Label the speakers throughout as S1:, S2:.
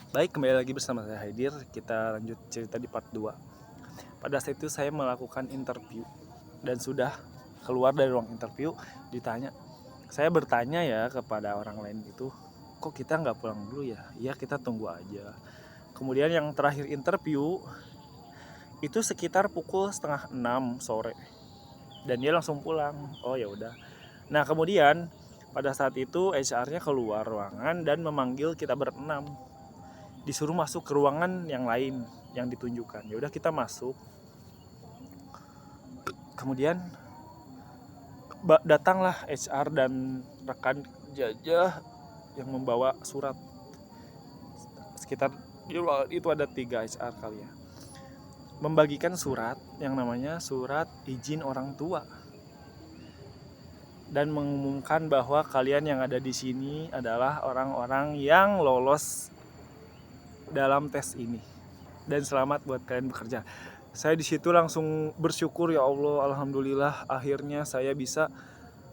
S1: Baik, kembali lagi bersama saya Haidir. Kita lanjut cerita di part 2. Pada saat itu saya melakukan interview dan sudah keluar dari ruang interview, ditanya. Saya bertanya ya kepada orang lain itu, kok kita nggak pulang dulu ya? Iya, kita tunggu aja. Kemudian yang terakhir interview itu sekitar pukul setengah 6 sore dan dia langsung pulang. Oh ya udah. Nah, kemudian pada saat itu HR-nya keluar ruangan dan memanggil kita berenam, disuruh masuk ke ruangan yang lain yang ditunjukkan. Ya udah, kita masuk. Kemudian datanglah HR dan rekan jajah yang membawa surat. Sekitar itu ada 3 HR kali ya, membagikan surat yang namanya surat izin orang tua dan mengumumkan bahwa kalian yang ada di sini adalah orang-orang yang lolos dalam tes ini dan selamat buat kalian bekerja. Saya di situ langsung bersyukur, ya Allah, alhamdulillah akhirnya saya bisa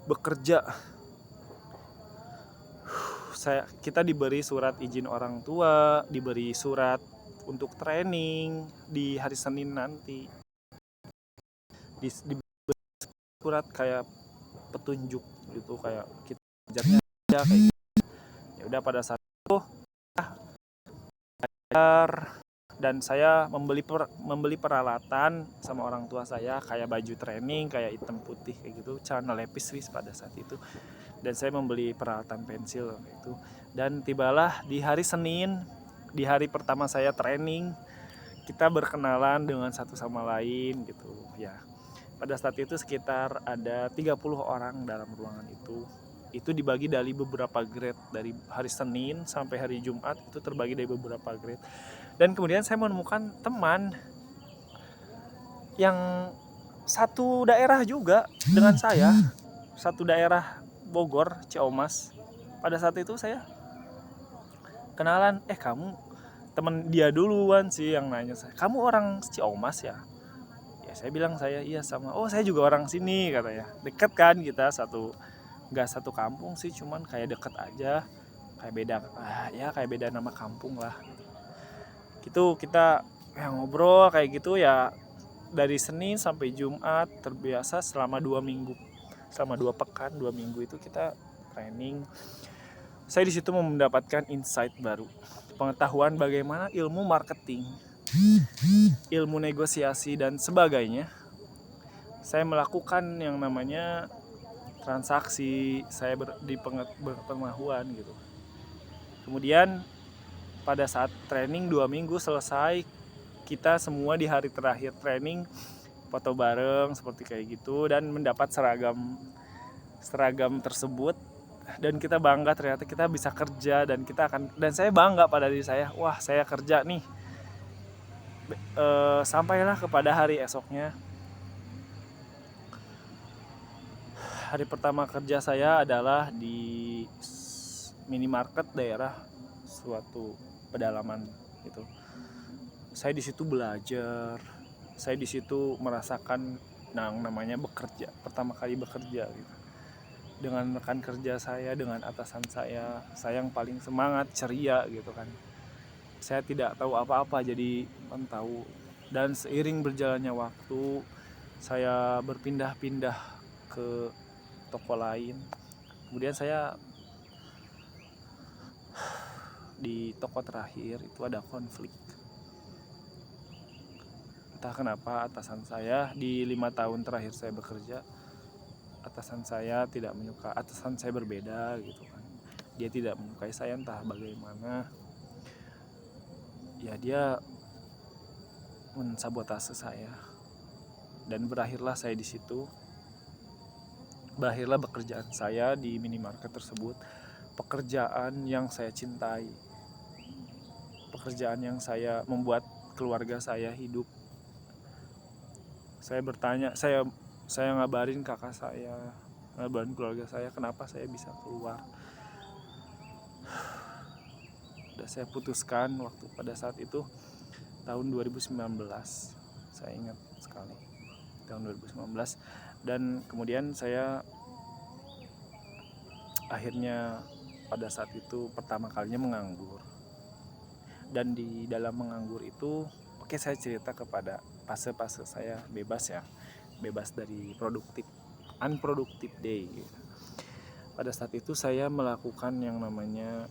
S1: bekerja. Kita diberi surat izin orang tua, diberi surat untuk training di hari Senin nanti. Diberi surat kayak petunjuk gitu, kayak kita belajarnya aja kayak gitu. Ya udah, pada saat itu dan saya membeli peralatan sama orang tua saya, kayak baju training kayak hitam putih kayak gitu, celana lepis wis pada saat itu, dan saya membeli peralatan pensil kayak itu. Dan tibalah di hari Senin, di hari pertama saya training, kita berkenalan dengan satu sama lain gitu ya. Pada saat itu sekitar ada 30 orang dalam ruangan itu dibagi dari beberapa grade, dari hari Senin sampai hari Jumat itu terbagi dari beberapa grade. Dan kemudian saya menemukan teman yang satu daerah juga dengan saya, satu daerah Bogor, Ciamas. Pada saat itu saya kenalan, kamu teman dia duluan sih yang nanya saya, kamu orang Ciamas ya? Ya saya bilang saya iya, sama. Oh, saya juga orang sini katanya. Deket kan kita, nggak satu kampung sih, cuman kayak deket aja, kayak beda kayak beda nama kampung lah gitu. Kita ngobrol kayak gitu ya dari Senin sampai Jumat, terbiasa selama 2 minggu, selama 2 pekan, 2 minggu itu kita training. Saya di situ mendapatkan insight baru, pengetahuan bagaimana ilmu marketing, ilmu negosiasi dan sebagainya. Saya melakukan yang namanya transaksi, saya berpengetahuan gitu. Kemudian pada saat training 2 minggu selesai, kita semua di hari terakhir training foto bareng seperti kayak gitu dan mendapat seragam tersebut, dan kita bangga ternyata kita bisa kerja, dan saya bangga pada diri saya, wah saya kerja nih. Sampailah kepada hari esoknya. Hari pertama kerja saya adalah di minimarket daerah suatu pedalaman gitu. Saya di situ belajar, saya di situ merasakan namanya bekerja, pertama kali bekerja gitu. Dengan rekan kerja saya, dengan atasan saya yang paling semangat, ceria gitu kan. Saya tidak tahu apa-apa, jadi tahu. Dan seiring berjalannya waktu, saya berpindah-pindah ke toko lain. Kemudian saya di toko terakhir itu ada konflik. Entah kenapa atasan saya di 5 tahun terakhir saya bekerja, atasan saya tidak menyukai, atasan saya berbeda gitu kan. Dia tidak menyukai saya, entah bagaimana. Ya dia mensabotase saya, dan berakhirlah saya di situ. Berakhirlah pekerjaan saya di minimarket tersebut, pekerjaan yang saya cintai, pekerjaan yang saya membuat keluarga saya hidup. Saya bertanya, saya ngabarin kakak saya, ngabarin keluarga saya kenapa saya bisa keluar. Dan saya putuskan waktu pada saat itu tahun 2019, saya ingat sekali, tahun 2019. Dan kemudian saya akhirnya pada saat itu pertama kalinya menganggur. Dan di dalam menganggur itu, oke, saya cerita kepada fase-fase saya bebas ya, bebas dari unproductive day. Pada saat itu saya melakukan yang namanya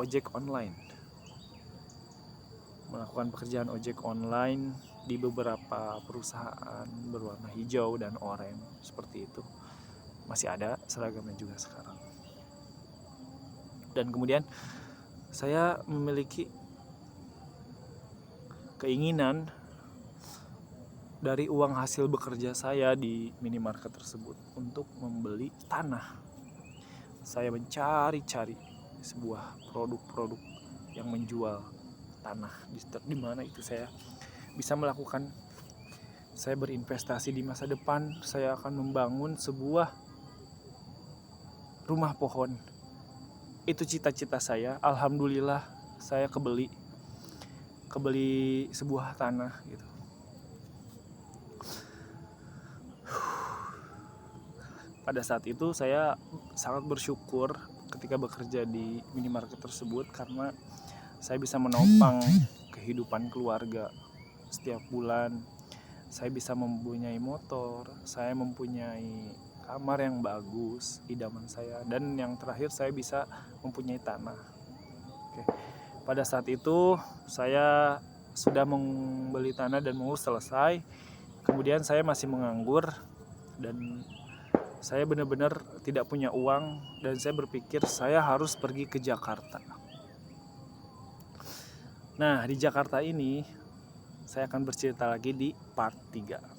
S1: ojek online, melakukan pekerjaan ojek online di beberapa perusahaan berwarna hijau dan oranye seperti itu. Masih ada seragamnya juga sekarang. Dan kemudian saya memiliki keinginan dari uang hasil bekerja saya di minimarket tersebut untuk membeli tanah. Saya mencari-cari sebuah produk-produk yang menjual tanah di mana itu saya bisa melakukan. Saya berinvestasi di masa depan, saya akan membangun sebuah rumah pohon. Itu cita-cita saya. Alhamdulillah saya kebeli sebuah tanah gitu. Pada saat itu saya sangat bersyukur ketika bekerja di minimarket tersebut karena saya bisa menopang kehidupan keluarga setiap bulan. Saya bisa mempunyai motor, saya mempunyai kamar yang bagus, idaman saya, dan yang terakhir saya bisa mempunyai tanah. Oke. Pada saat itu saya sudah membeli tanah dan mengurus selesai. Kemudian saya masih menganggur dan saya benar-benar tidak punya uang, dan saya berpikir saya harus pergi ke Jakarta. Nah, di Jakarta ini saya akan bercerita lagi di part 3.